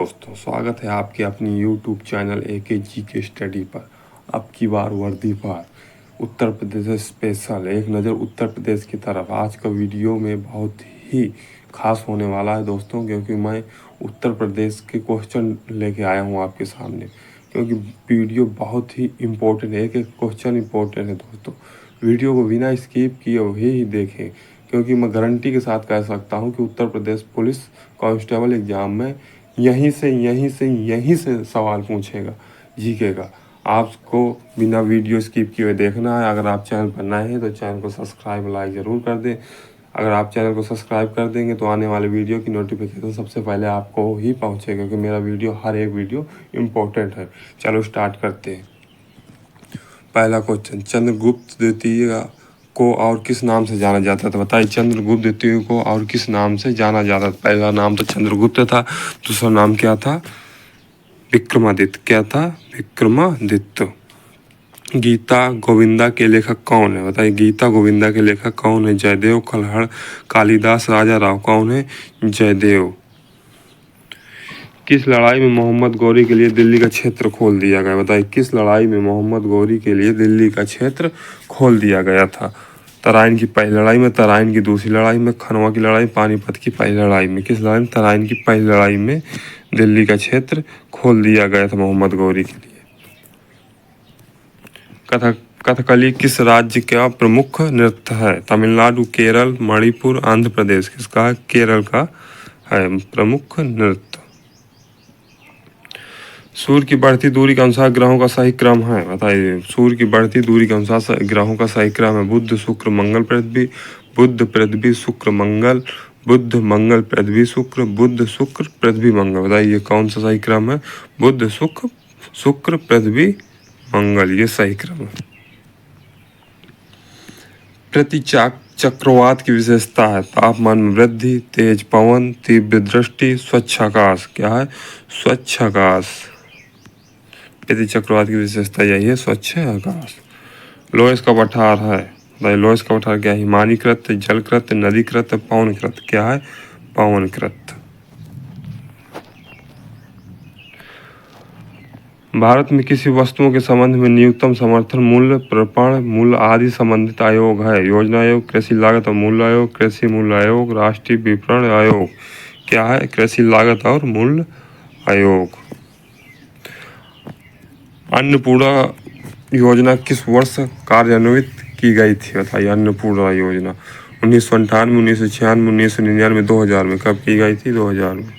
दोस्तों, स्वागत है आपके अपनी YouTube चैनल AK जी के स्टडी पर। अब की बार वर्दी पर उत्तर प्रदेश स्पेशल, एक नज़र उत्तर प्रदेश की तरफ। आज का वीडियो में बहुत ही खास होने वाला है दोस्तों, क्योंकि मैं उत्तर प्रदेश के क्वेश्चन लेके आया हूँ आपके सामने। क्योंकि वीडियो बहुत ही इम्पोर्टेंट है, एक एक क्वेश्चन इम्पोर्टेंट है दोस्तों। वीडियो को बिना स्किप किए हुए ही देखें, क्योंकि मैं गारंटी के साथ कह सकता हूँ कि Uttar Pradesh police constable exam में यहीं से सवाल पूछेगा जीके का। आपको बिना वीडियो स्किप किए हुए देखना है। अगर आप चैनल पर नए हैं तो चैनल को सब्सक्राइब लाइक ज़रूर कर दें। अगर आप चैनल को सब्सक्राइब कर देंगे तो आने वाले वीडियो की नोटिफिकेशन सबसे पहले आपको ही पहुंचेगा, क्योंकि मेरा वीडियो हर एक वीडियो इम्पोर्टेंट है। चलो स्टार्ट करते हैं। पहला क्वेश्चन, चंद्रगुप्त द्वितीय को और किस नाम से जाना जाता था? बताइए, चंद्रगुप्त द्वितीय को और किस नाम से जाना जाता था? पहला नाम तो चंद्रगुप्त था, दूसरा नाम क्या था? विक्रमादित्य। क्या था? विक्रमादित्य। गीता गोविंदा के लेखक कौन है? बताइए, गीता गोविंदा के लेखक कौन है? जयदेव, कल्हड़, कालिदास, राजा राव। कौन है? जयदेव। किस लड़ाई में मोहम्मद गौरी के लिए दिल्ली का क्षेत्र खोल दिया गया? बताइए, किस लड़ाई में मोहम्मद गौरी के लिए दिल्ली का क्षेत्र खोल दिया गया था? तराइन की पहली लड़ाई में, तराइन की दूसरी लड़ाई में, खनवा की लड़ाई, पानीपत की पहली लड़ाई में। किस लड़ाई में? तराइन की पहली लड़ाई में दिल्ली का क्षेत्र खोल दिया गया था मोहम्मद गौरी के लिए। कथकली किस राज्य का प्रमुख नृत्य है? तमिलनाडु, केरल, मणिपुर, आंध्र प्रदेश। किसका है? केरल का है प्रमुख नृत्य। सूर्य की बढ़ती दूरी के अनुसार ग्रहों का सही क्रम है? बताइए, सूर्य की बढ़ती दूरी के अनुसार ग्रहों का सही क्रम है बुध, शुक्र, मंगल, पृथ्वी। बुध, पृथ्वी, शुक्र, मंगल। बुध, मंगल, पृथ्वी, शुक्र। बुध, शुक्र, पृथ्वी, मंगल। बताइए कौन सा सही क्रम है? बुध, शुक्र, पृथ्वी, मंगल, ये सही क्रम है। प्रतिचाक चक्रवात की विशेषता है? तापमान में वृद्धि, तेज पवन, तीव्र दृष्टि, स्वच्छ आकाश। क्या है? स्वच्छ आकाश। यदि चक्रवात की विशेषता यही है, स्वच्छ आकाश। लोयस का पठार है? लोयस का पठार क्या है? हिमानीकृत, जलकृत, नदीकृत, पवनकृत। क्या है? पवनकृत। भारत में किसी वस्तुओं के संबंध में न्यूनतम समर्थन मूल्य, प्रपण मूल्य आदि संबंधित आयोग है? योजना आयोग, कृषि लागत और मूल्य आयोग, कृषि मूल्य आयोग, राष्ट्रीय विपणन आयोग। क्या है? कृषि लागत और मूल्य आयोग। अन्नपूर्णा योजना किस वर्ष कार्यान्वित की गई थी? बताइए, अन्नपूर्णा योजना 1998, 1996, 1999, 2000 में। कब की गई थी? 2000 में।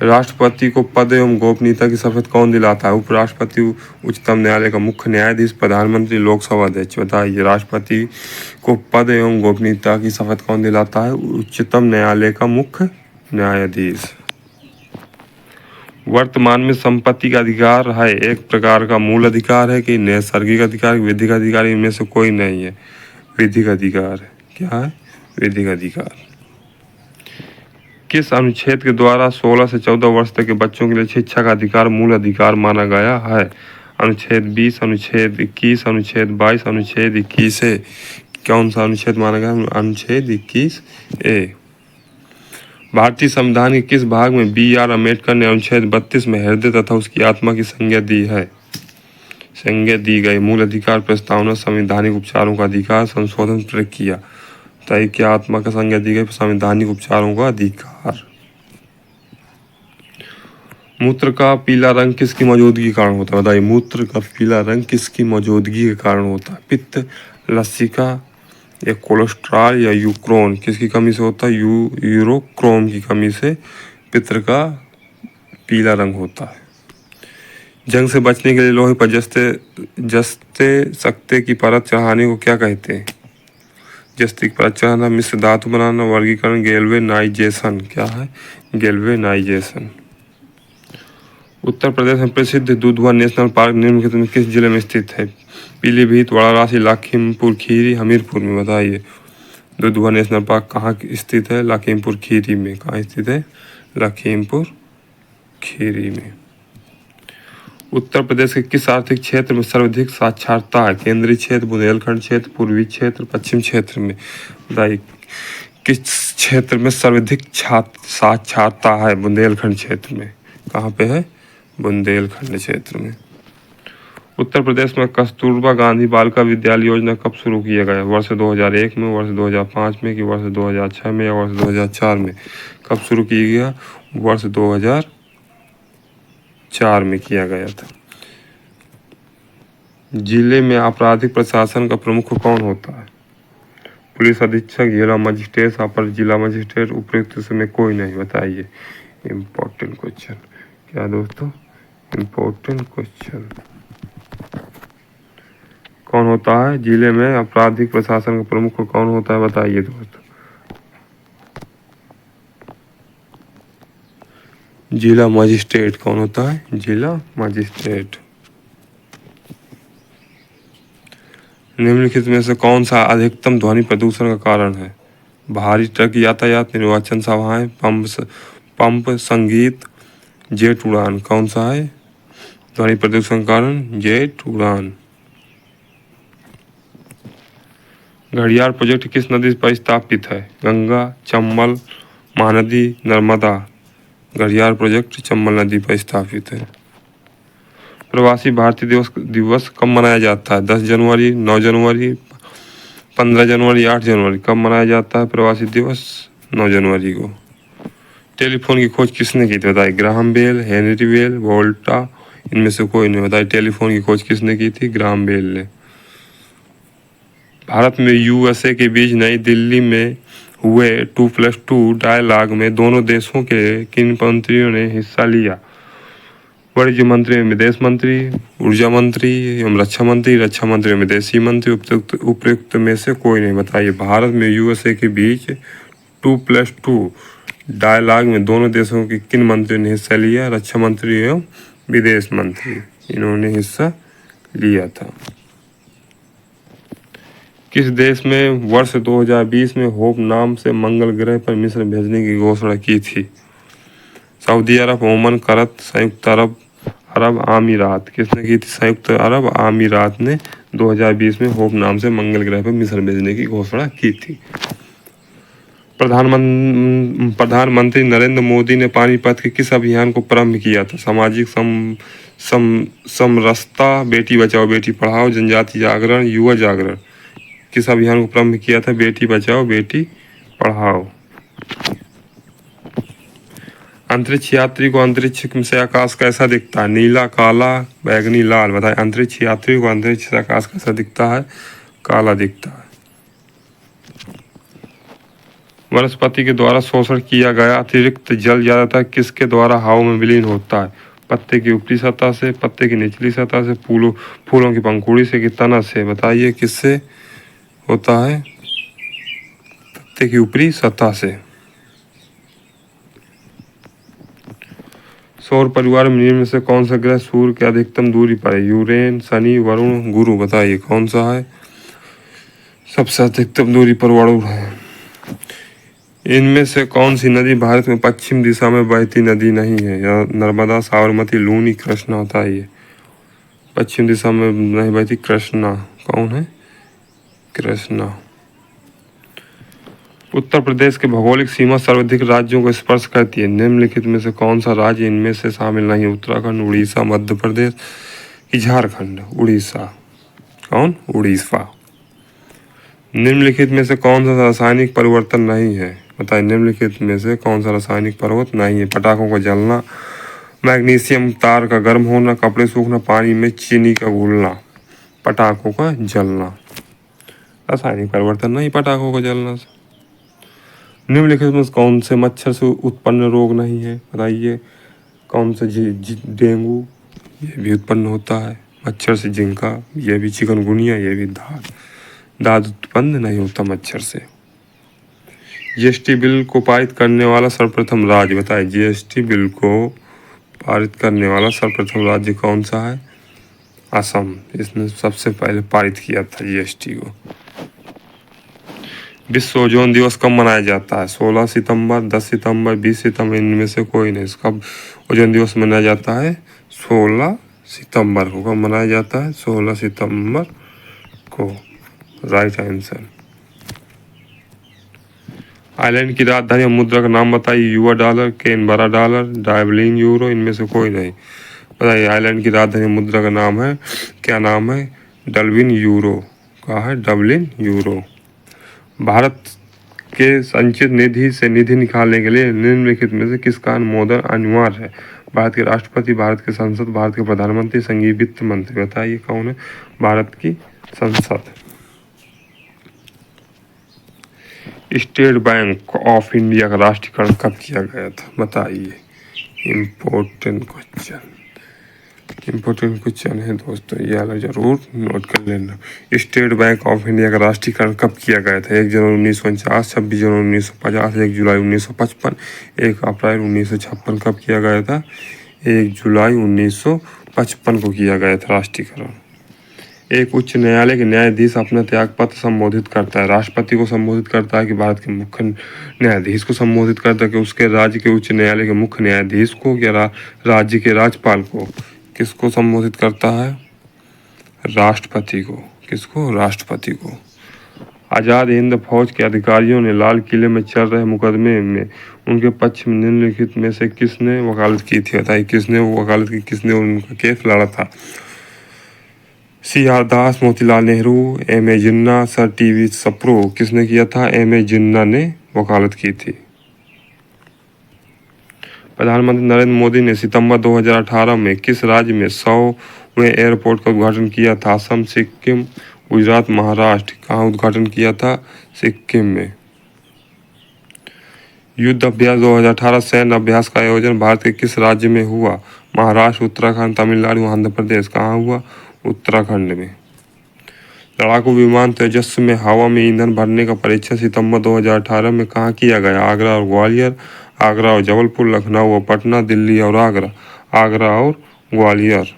राष्ट्रपति को पद एवं गोपनीयता की शपथ कौन दिलाता है? उपराष्ट्रपति, उच्चतम न्यायालय का मुख्य न्यायाधीश, प्रधानमंत्री, लोकसभा अध्यक्ष। बताइए, राष्ट्रपति को पद एवं गोपनीयता की शपथ कौन दिलाता है? उच्चतम न्यायालय का मुख्य न्यायाधीश। वर्तमान में संपत्ति का अधिकार है एक प्रकार का मूल अधिकार है कि नैसर्गिक अधिकार, विधिक अधिकार? इनमें से कोई नहीं है, विधिक अधिकार है। क्या है? विधिक अधिकार। किस अनुच्छेद के द्वारा 16 से 14 वर्ष तक के बच्चों के लिए शिक्षा का अधिकार मूल अधिकार माना गया है? अनुच्छेद 20, अनुच्छेद 21, अनुच्छेद 22, अनुच्छेद 21 ए। कौन सा अनुच्छेद माना गया? अनुच्छेद 21 ए। भारतीय संविधान के किस भाग में BR अम्बेडकर ने अनुच्छेद 32 में हृदय तथा उसकी आत्मा की संज्ञा दी है? संज्ञा दी गई। मूल अधिकार प्रस्तावना, संवैधानिक उपचारों का अधिकार, संशोधन प्रक्रिया। बताइए, क्या आत्मा का संज्ञा दी गई? संवैधानिक उपचारों का अधिकार। मूत्र का पीला रंग किसकी मौजूदगी के कारण होता है? बताइए, मूत्र का पीला रंग किसकी मौजूदगी के कारण होता है? पित्त, लसिका, या कोलेस्ट्रॉल, या यूक्रोन? किसकी कमी से होता है? यूरोक्रोम की कमी से पित्त का पीला रंग होता है। जंग से बचने के लिए लोहे पर जस्ते सख्ते की परत चढ़ाने को क्या कहते हैं? जस्ते की परत चढ़ाना, मिश्र धातु बनाना, वर्गीकरण, गैल्वेनाइजेशन। क्या है? गैल्वेनाइजेशन। उत्तर प्रदेश में प्रसिद्ध दुधवा नेशनल पार्क निम्नलिखित में किस जिले में स्थित है? पीलीभीत, वाराणसी, लखीमपुर खीरी, हमीरपुर में। बताइए, दुधवा नेशनल पार्क कहाँ स्थित है? लखीमपुर खीरी में। कहाँ स्थित है? लखीमपुर खीरी में। उत्तर प्रदेश के किस आर्थिक क्षेत्र में सर्वाधिक साक्षरता है? केंद्रीय क्षेत्र, बुंदेलखंड क्षेत्र, पूर्वी क्षेत्र, पश्चिम क्षेत्र में। बताइए, किस क्षेत्र में सर्वाधिक साक्षरता है? बुंदेलखंड क्षेत्र में। कहाँ पे है? बुंदेलखंड क्षेत्र में। उत्तर प्रदेश में कस्तूरबा गांधी बालिका विद्यालय योजना कब शुरू किया गया? वर्ष 2001 में, वर्ष 2005 में, कि वर्ष 2006 में या वर्ष 2004 में? कब शुरू किया गया? वर्ष 2004 में किया गया था। जिले में आपराधिक प्रशासन का प्रमुख कौन होता है? पुलिस अधीक्षक, जिला मजिस्ट्रेट, अपर जिला मजिस्ट्रेट, उपयुक्त में कोई नहीं। बताइए। इम्पोर्टेंट क्वेश्चन क्या दोस्तों? Important question. कौन होता है जिले में आपराधिक प्रशासन का प्रमुख कौन होता है? बताइए दोस्तों। जिला मजिस्ट्रेट कौन होता है? जिला मजिस्ट्रेट। निम्नलिखित में से कौन सा अधिकतम ध्वनि प्रदूषण का कारण है? भारी ट्रक यातायात, निर्वाचन सभाएं, पंप संगीत, जेट उड़ान। कौन सा है ध्वनि प्रदूषण कारण? जेट उड़ान। घड़ियाल प्रोजेक्ट किस नदी पर स्थापित है? गंगा, चंबल, महानदी, नर्मदा। घड़ियाल प्रोजेक्ट चंबल नदी पर स्थापित है। प्रवासी भारतीय दिवस कब मनाया जाता है? 10 जनवरी, 9 जनवरी, 15 जनवरी, 8 जनवरी। कब मनाया जाता है प्रवासी दिवस? 9 जनवरी को। टेलीफोन की खोज किसने की थी? बताइए। Graham Bell, Henry Bell, Volta. इनमें से कोई नहीं। बताइए टेलीफोन की खोज किसने की थी? ग्राहम बेल ने। भारत में यूएसए के बीच नई दिल्ली में हुए 2+2 डायलॉग में दोनों देशों के किन मंत्रियों ने हिस्सा लिया? वाणिज्य मंत्री एवं विदेश मंत्री, ऊर्जा मंत्री एवं रक्षा मंत्री एवं विदेशी मंत्री। उपयुक्त में से कोई नहीं। बताइए। भारत में यूएसए के बीच 2+2 डायलॉग में दोनों देशों के किन मंत्रियों ने हिस्सा लिया? रक्षा मंत्री एवं विदेश मंत्री, इन्होंने हिस्सा लिया था। किस देश में वर्ष 2020 में होप नाम से मंगल ग्रह पर मिशन भेजने की घोषणा की थी? सऊदी अरब, ओमान, करत, संयुक्त अरब अमीरात। किसने की थी? संयुक्त अरब अमीरात ने 2020 में होप नाम से मंगल ग्रह पर मिशन भेजने की घोषणा की थी। प्रधानमंत्री नरेंद्र मोदी ने पानीपत के किस अभियान को प्रारंभ किया था? सामाजिक समरसता, बेटी बचाओ बेटी पढ़ाओ, जनजाति जागरण, युवा जागरण। किस अभियान को प्रारंभ किया था? बेटी बचाओ बेटी पढ़ाओ। अंतरिक्ष यात्री को अंतरिक्ष से आकाश कैसा दिखता है? नीला, काला, बैगनी, लाल। बताएं। अंतरिक्ष यात्री को अंतरिक्ष से आकाश कैसा दिखता है? काला दिखता है। वनस्पति के द्वारा शोषण किया गया अतिरिक्त जल ज्यादातर किसके द्वारा हवा में विलीन होता है? पत्ते की ऊपरी सतह से, पत्ते की निचली सतह से, फूलों की पंखुड़ी से, कि तना से? बताइए किससे होता है? पत्ते की ऊपरी सतह से। सौर परिवार में निम्न में से कौन सा ग्रह सूर्य के अधिकतम दूरी पर है? यूरेन, शनि, वरुण, गुरु। बताइए कौन सा है सबसे अधिकतम दूरी पर? वरुण है। इनमें से कौन सी नदी भारत में पश्चिम दिशा में बहती नदी नहीं है? नर्मदा, साबरमती, लूनी, कृष्णा। होता है ये पश्चिम दिशा में नहीं बहती। कृष्णा। कौन है? कृष्णा। उत्तर प्रदेश की भौगोलिक सीमा सर्वाधिक राज्यों को स्पर्श करती है? निम्नलिखित में से कौन सा राज्य इनमें से शामिल नहीं? उत्तराखंड, उड़ीसा, मध्य प्रदेश कि झारखंड? उड़ीसा। कौन? उड़ीसा। निम्नलिखित में से कौन सा रासायनिक परिवर्तन नहीं है? बताइए। निम्नलिखित में से कौन सा रासायनिक परिवर्तन नहीं है? पटाखों का जलना, मैग्नीशियम तार का गर्म होना, कपड़े सूखना, पानी में चीनी का घुलना। पटाखों का जलना रासायनिक परिवर्तन नहीं, पटाखों का जलना से। निम्नलिखित में कौन से मच्छर से उत्पन्न रोग नहीं है? बताइए। कौन सा? डेंगू, ये भी उत्पन्न होता है मच्छर से। जिंका, ये भी। चिकनगुनिया, ये भी। दाद उत्पन्न नहीं होता मच्छर से। जीएसटी बिल को पारित करने वाला सर्वप्रथम राज्य? बताइए। जीएसटी बिल को पारित करने वाला सर्वप्रथम राज्य कौन सा है? असम। इसने सबसे पहले पारित किया था जीएसटी को। विश्व ओजोन दिवस कब मनाया जाता है? 16 सितंबर, 10 सितंबर, 20 सितंबर। इनमें से कोई नहीं। कब ओजोन दिवस मनाया जाता है? 16 सितंबर को। कब मनाया जाता है? 16 सितंबर को। Right answer. आयरलैंड की राजधानी और मुद्रा का नाम बताइए। US dollar, Canberra dollar, Dublin euro, इनमें से कोई नहीं। बताइए आयरलैंड की राजधानी मुद्रा का नाम है, क्या नाम है? Dublin euro. कहा है? Dublin euro. भारत के संचित निधि से निधि निकालने के लिए निम्नलिखित में से किसका अनुमोदन अनिवार्य है? भारत के राष्ट्रपति, भारत के संसद, भारत के प्रधानमंत्री, संघीय वित्त मंत्री। बताइए कौन है? भारत की संसद। स्टेट बैंक ऑफ इंडिया का राष्ट्रीयकरण कब किया गया था? बताइए। इम्पोर्टेंट क्वेश्चन है दोस्तों, ये वाला जरूर नोट कर लेना। स्टेट बैंक ऑफ इंडिया का राष्ट्रीयकरण कब किया गया था? 1 जनवरी 1949, 26 जनवरी 1950, 1 जुलाई 1955, 1 अप्रैल 1956। कब किया गया था? 1 जुलाई 1955 को किया गया था राष्ट्रीयकरण। एक उच्च न्यायालय के न्यायाधीश अपना त्यागपत्र संबोधित करता है, राष्ट्रपति को संबोधित करता है कि भारत के मुख्य न्यायाधीश को संबोधित करता है कि उसके राज्य के उच्च न्यायालय के मुख्य न्यायाधीश को या राज्य के राज्यपाल को? किसको संबोधित करता है? राष्ट्रपति को। किसको? राष्ट्रपति को। आज़ाद हिंद फौज के अधिकारियों ने लाल किले में चल रहे मुकदमे में उनके पक्ष में निम्नलिखित में से किसने वकालत की थी? बताइए किसने वकालत की, किसने उनका केस लड़ा था? CR दास, मोतीलाल नेहरू, M.A. जिन्ना, सर TV सप्रू। किसने किया था? M.A. जिन्ना ने वकालत की थी। प्रधानमंत्री नरेंद्र मोदी ने सितंबर 2018 में किस राज्य में 100वें एयरपोर्ट का उद्घाटन किया था? असम, सिक्किम, गुजरात, महाराष्ट्र। कहाँ उद्घाटन किया था? सिक्किम में। युद्ध अभ्यास 2018 सैन्य अभ्यास का आयोजन भारत के किस राज्य में हुआ? महाराष्ट्र, उत्तराखंड, तमिलनाडु, आंध्र प्रदेश। कहाँ हुआ? उत्तराखंड में। लड़ाकू विमान तेजस में हवा में ईंधन भरने का परीक्षण सितंबर 2018 में कहाँ किया गया? आगरा और ग्वालियर, आगरा और जबलपुर, लखनऊ और पटना, दिल्ली और आगरा, आगरा और ग्वालियर।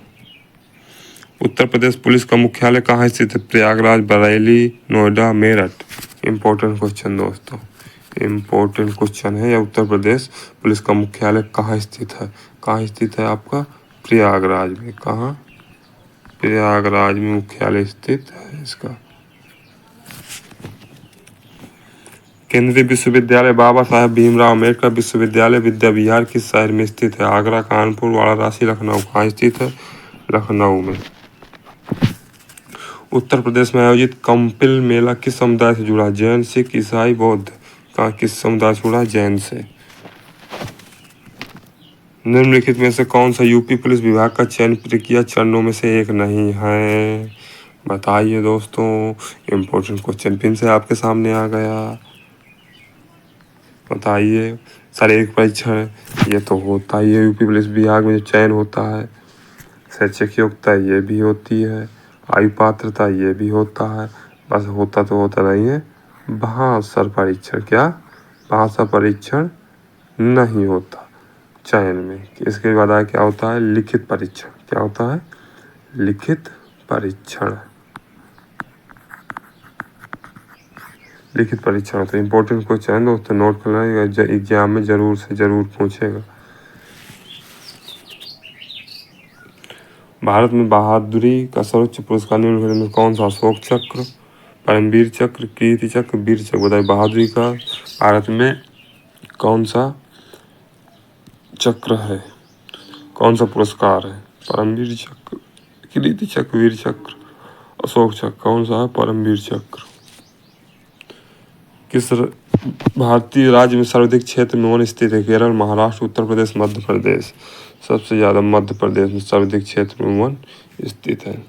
उत्तर प्रदेश पुलिस का मुख्यालय कहाँ स्थित है? प्रयागराज, बरेली, नोएडा, मेरठ। इंपॉर्टेंट क्वेश्चन दोस्तों, इम्पोर्टेंट क्वेश्चन है। या उत्तर प्रदेश पुलिस का मुख्यालय कहाँ स्थित है? कहाँ स्थित है आपका? प्रयागराज में। कहाँ? प्रयागराज में मुख्यालय स्थित है इसका। केंद्रीय विश्वविद्यालय बाबा साहेब भीमराव अम्बेडकर विश्वविद्यालय विद्या विहार किस शहर में स्थित है? आगरा, कानपुर, वाराणसी, लखनऊ। कहाँ स्थित है? लखनऊ में। उत्तर प्रदेश में आयोजित कंपिल मेला किस समुदाय से जुड़ा? जैन, सिख, ईसाई, बौद्ध। कहाँ किस समुदाय से जुड़ा? जैन से। निम्नलिखित में से कौन सा यूपी पुलिस विभाग का चयन प्रक्रिया चरणों में से एक नहीं है? बताइए दोस्तों। इम्पोर्टेंट क्वेश्चन फिर से आपके सामने आ गया। बताइए। शारीरिक परीक्षण ये तो होता ही है यूपी पुलिस विभाग में, जो चयन होता है। शैक्षिक योग्यता ये भी होती है, आयु पात्रता ये भी होता है। बस होता तो होता नहीं है भाषा परीक्षण। क्या? भाषा परीक्षण नहीं होता चयन में। इसके बाद क्या होता है? लिखित परीक्षण। क्या होता है? लिखित परीक्षण। लिखित परीक्षण होता है। इंपॉर्टेंट क्वेश्चन दोस्तों, नोट करना, एग्जाम में जरूर से जरूर पूछेगा। भारत में बहादुरी का सर्वोच्च पुरस्कार निम्नलिखित में कौन सा? अशोक चक्र, परमवीर चक्र, कीर्ति चक्र, वीर चक्र। बताइए बहादुरी का भारत में कौन सा चक्र है? कौन सा पुरस्कार है? परमवीर चक्र, कीर्ति चक्र, वीर चक्र, अशोक चक्र। कौन सा है? परमवीर चक्र। किस भारतीय राज्य में सर्वाधिक क्षेत्र में वन स्थित है? केरल, महाराष्ट्र, उत्तर प्रदेश, मध्य प्रदेश। सबसे ज़्यादा मध्य प्रदेश में सर्वाधिक क्षेत्र में वन स्थित है।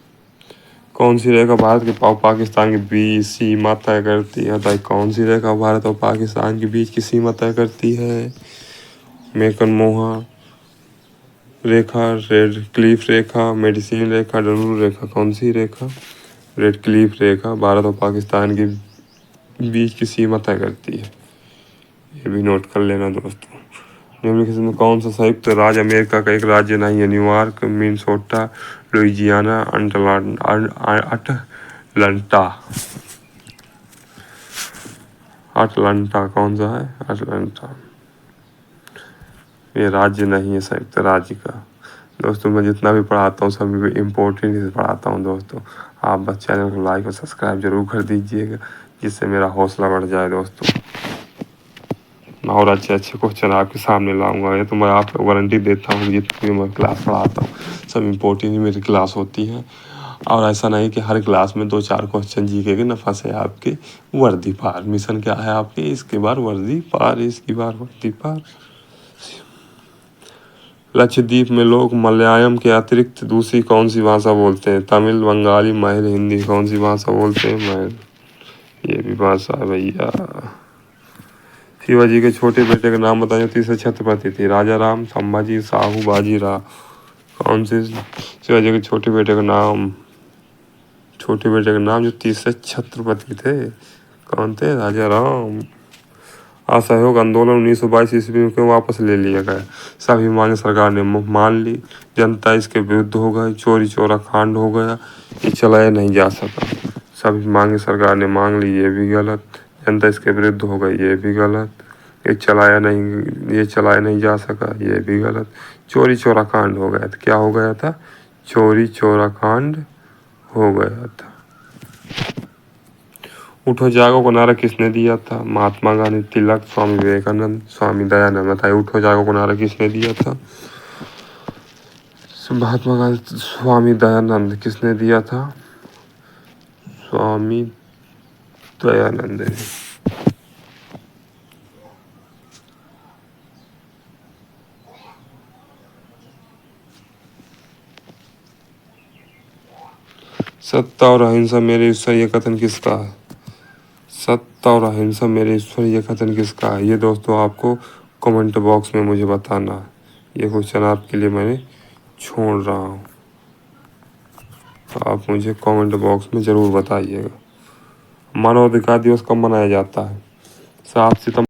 कौन सी रेखा भारत के पाकिस्तान के बीच सीमा तय करती है? बताइए कौन सी रेखा भारत और पाकिस्तान के बीच की सीमा तय करती है? मैकन मोहा रेखा, रेड क्लिफ रेखा, मेडिसिन रेखा, डनूर रेखा। कौन सी रेखा? रेड क्लिफ रेखा भारत और पाकिस्तान के बीच की सीमा तय करती है। ये भी नोट कर लेना दोस्तों। निम्नलिखित में कौन सा संयुक्त राज्य अमेरिका का एक राज्य नहीं है? New York, Minnesota, Louisiana, Atlanta. कौन सा है? अटलांटा। ये राज्य नहीं है संयुक्त राज्य का। दोस्तों मैं जितना भी पढ़ाता हूँ सभी को इम्पोर्टेंट से पढ़ाता हूँ दोस्तों। आप बस चैनल को लाइक और सब्सक्राइब जरूर कर दीजिएगा, जिससे मेरा हौसला बढ़ जाए दोस्तों। और अच्छे अच्छे क्वेश्चन आपके सामने लाऊंगा। ये तो मैं आपको वारंटी देता हूँ। जितनी मैं क्लास पढ़ाता हूँ सब इम्पोर्टेंट ही मेरी क्लास होती है। और ऐसा नहीं कि हर क्लास में 2-4 क्वेश्चन जीके के न फंसे आपके वर्दी पार। मिशन क्या है आपके, इसकी बार वर्दी पार, इसकी बार वर्दी पार। लक्षद्वीप में लोग मलयालम के अतिरिक्त दूसरी कौन सी भाषा बोलते हैं? तमिल, बंगाली, महल, हिंदी। कौन सी भाषा बोलते हैं? महल। ये भी भाषा है भैया। शिवाजी के छोटे बेटे का नाम बताइए। तीसरे छत्रपति थे। राजा राम, संभाजी, साहू, बाजीराव। कौन से शिवाजी के छोटे बेटे का नाम जो तीसरे छत्रपति थे कौन थे? राजा राम। असहयोग आंदोलन 1922 ईस्वी में क्यों वापस ले लिया गया? सभी मांगे सरकार ने मान ली, जनता इसके विरुद्ध हो गई, चोरी चोरा कांड हो गया, ये चलाया नहीं जा सका। सभी मांगे सरकार ने मांग ली, ये भी गलत। जनता इसके विरुद्ध हो गई, ये भी गलत। ये चलाया नहीं जा सका, ये भी गलत। चोरी चोरा कांड हो गया था। क्या हो गया था? चोरी चोरा कांड हो गया था। उठो जागो को नारा किसने दिया था? महात्मा गांधी, तिलक, स्वामी विवेकानंद, स्वामी दयानंद। बताइए उठो जागो को नारा किसने दिया था? महात्मा गांधी, स्वामी दयानंद। किसने दिया था? स्वामी दयानंद ने। सत्ता और अहिंसा मेरे ईश्वर, ये कथन किसका है? सत्ता और अहिंसा मेरे ईश्वर, ये कथन किसका है? ये दोस्तों आपको कमेंट बॉक्स में मुझे बताना है। ये क्वेश्चन आपके लिए मैंने छोड़ रहा हूँ, तो आप मुझे कमेंट बॉक्स में ज़रूर बताइएगा। मानवाधिकार दिवस कब मनाया जाता है? 7 सितंबर।